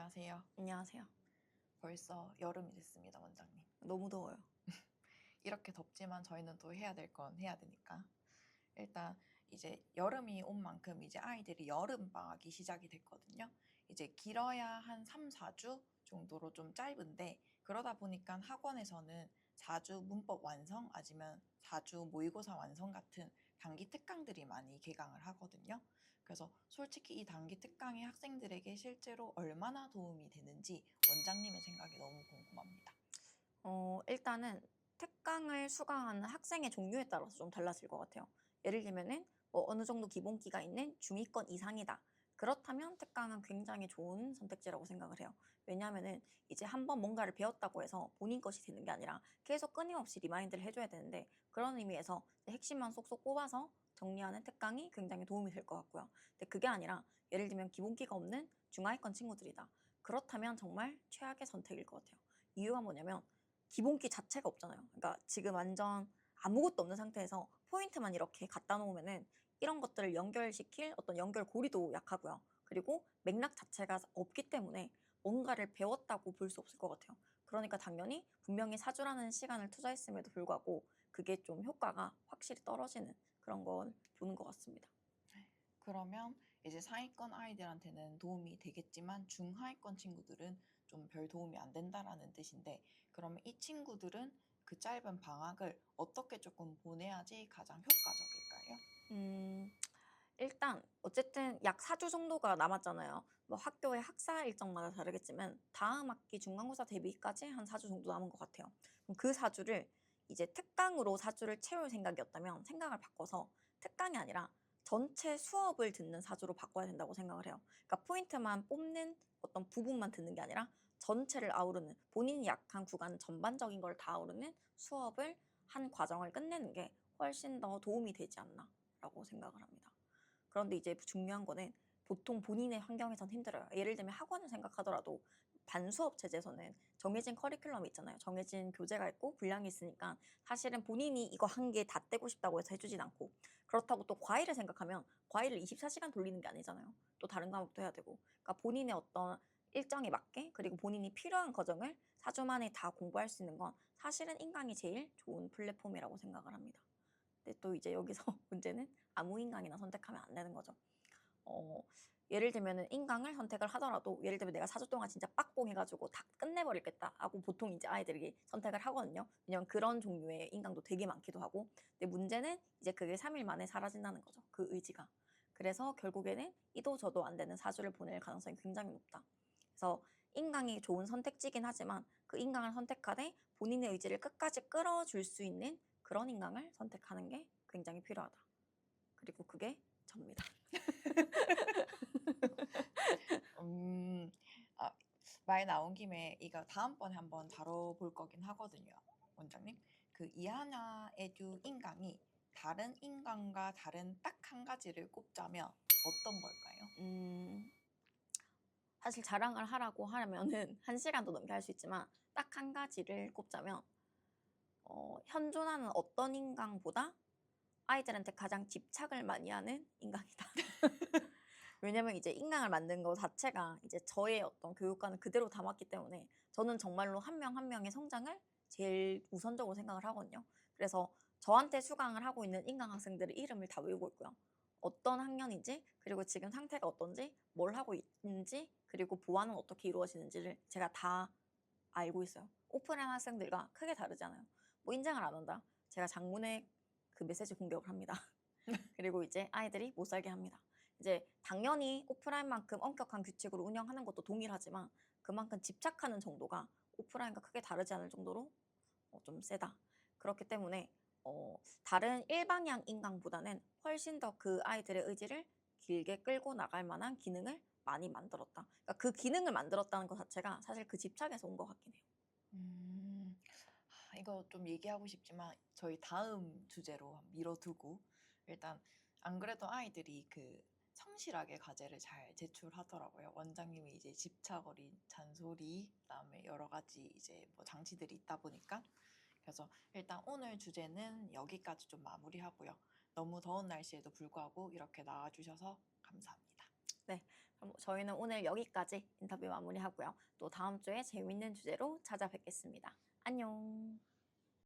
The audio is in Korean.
안녕하세요. 안녕하세요. 벌써 여름이 됐습니다, 원장님. 너무 더워요. 이렇게 덥지만 저희는 또 해야 될 건 해야 되니까. 일단 이제 여름이 온 만큼 이제 아이들이 여름 방학이 시작이 됐거든요. 이제 길어야 한 3, 4주 정도로 좀 짧은데 그러다 보니까 학원에서는 4주 문법 완성 아니면 4주 모의고사 완성 같은 단기 특강들이 많이 개강을 하거든요. 그래서 솔직히 이 단기 특강이 학생들에게 실제로 얼마나 도움이 되는지 원장님의 생각이 너무 궁금합니다. 일단은 특강을 수강하는 학생의 종류에 따라서 좀 달라질 것 같아요. 예를 들면은 뭐 어느 정도 기본기가 있는 중위권 이상이다. 그렇다면 특강은 굉장히 좋은 선택지라고 생각을 해요. 왜냐하면은 이제 한번 뭔가를 배웠다고 해서 본인 것이 되는 게 아니라 계속 끊임없이 리마인드를 해줘야 되는데 그런 의미에서 핵심만 쏙쏙 뽑아서 정리하는 특강이 굉장히 도움이 될 것 같고요. 근데 그게 아니라 예를 들면 기본기가 없는 중하위권 친구들이다. 그렇다면 정말 최악의 선택일 것 같아요. 이유가 뭐냐면 기본기 자체가 없잖아요. 그러니까 지금 완전 아무것도 없는 상태에서 포인트만 이렇게 갖다 놓으면은 이런 것들을 연결시킬 어떤 연결고리도 약하고요. 그리고 맥락 자체가 없기 때문에 뭔가를 배웠다고 볼 수 없을 것 같아요. 그러니까 당연히 분명히 사주라는 시간을 투자했음에도 불구하고 그게 좀 효과가 확실히 떨어지는 그런 걸 보는 것 같습니다. 그러면 이제 상위권 아이들한테는 도움이 되겠지만 중하위권 친구들은 좀 별 도움이 안 된다라는 뜻인데 그러면 이 친구들은 그 짧은 방학을 어떻게 조금 보내야지 가장 효과적일까요? 음, 일단 어쨌든 약 4주 정도가 남았잖아요. 뭐 학교의 학사 일정마다 다르겠지만 다음 학기 중간고사 대비까지 한 4주 정도 남은 것 같아요. 그럼 그 4주를 이제 특강으로 4주를 채울 생각이었다면 생각을 바꿔서 특강이 아니라 전체 수업을 듣는 4주로 바꿔야 된다고 생각을 해요. 그러니까 포인트만 뽑는 어떤 부분만 듣는 게 아니라 전체를 아우르는 본인이 약한 구간 전반적인 걸 다 아우르는 수업을 한 과정을 끝내는 게 훨씬 더 도움이 되지 않나라고 생각을 합니다. 그런데 이제 중요한 거는 보통 본인의 환경에선 힘들어요. 예를 들면 학원을 생각하더라도 반수업 체제에서는 정해진 커리큘럼이 있잖아요. 정해진 교재가 있고 분량이 있으니까 사실은 본인이 이거 한 개 다 떼고 싶다고 해서 해주진 않고 그렇다고 또 과외를 생각하면 과외를 24시간 돌리는 게 아니잖아요. 또 다른 과목도 해야 되고 그러니까 본인의 어떤 일정에 맞게 그리고 본인이 필요한 과정을 4주 만에 다 공부할 수 있는 건 사실은 인강이 제일 좋은 플랫폼이라고 생각을 합니다. 근데 또 이제 여기서 문제는 아무 인강이나 선택하면 안 되는 거죠. 어 예를 들면은 인강을 선택을 하더라도 예를 들면 '내가 4주 동안 진짜 빡뽕해 가지고 다 끝내버리겠다.' 하고 보통 이제 아이들이 선택을 하거든요. 왜냐면 그런 종류의 인강도 되게 많기도 하고. 근데 문제는 이제 그게 3일 만에 사라진다는 거죠, 그 의지가. 그래서 결국에는 이도 저도 안 되는 4 주를 보낼 가능성이 굉장히 높다. 그래서 인강이 좋은 선택지긴 하지만 그 인강을 선택하되 본인의 의지를 끝까지 끌어줄 수 있는 그런 인강을 선택하는 게 굉장히 필요하다. 그리고 그게 접니다. 음, 아, 말 나온 김에 이거 다음번에 한번 다뤄볼 거긴 하거든요, 원장님. 그 이하나 에듀 인강이 다른 인강과 다른 딱 한 가지를 꼽자면 어떤 걸까요? 음, 사실 자랑을 하라고 하면은 1시간도 넘게 할 수 있지만 딱 한 가지를 꼽자면 현존하는 어떤 인강보다 아이들한테 가장 집착을 많이 하는 인강이다. 왜냐면 이제 인강을 만든 거 자체가 이제 저의 어떤 교육관을 그대로 담았기 때문에 저는 정말로 한 명 한 명의 성장을 제일 우선적으로 생각을 하거든요. 그래서 저한테 수강을 하고 있는 인강 학생들의 이름을 다 외우고 있고요. 어떤 학년인지, 그리고 지금 상태가 어떤지, 뭘 하고 있는지, 그리고 보완은 어떻게 이루어지는지를 제가 다 알고 있어요. 오프라인 학생들과 크게 다르지 않아요. 뭐 인증을 안 한다. 제가 장문의 그 메시지 공격을 합니다. 그리고 이제 아이들이 못 살게 합니다. 이제 당연히 오프라인만큼 엄격한 규칙으로 운영하는 것도 동일하지만 그만큼 집착하는 정도가 오프라인과 크게 다르지 않을 정도로 좀 세다. 그렇기 때문에 다른 일방향 인강보다는 훨씬 더 그 아이들의 의지를 길게 끌고 나갈 만한 기능을 많이 만들었다. 그러니까 그 기능을 만들었다는 것 자체가 사실 그 집착에서 온 것 같긴 해요. 음. 이거 좀 얘기하고 싶지만 저희 다음 주제로 미뤄두고 일단 안 그래도 아이들이 그 성실하게 과제를 잘 제출하더라고요. 원장님이 이제 집착 어린 잔소리, 그다음에 여러 가지 이제 뭐 장치들이 있다 보니까 그래서 일단 오늘 주제는 여기까지 좀 마무리하고요. 너무 더운 날씨에도 불구하고 이렇게 나와주셔서 감사합니다. 네. 그럼 저희는 오늘 여기까지 인터뷰 마무리하고요. 또 다음 주에 재밌는 주제로 찾아뵙겠습니다. 안녕.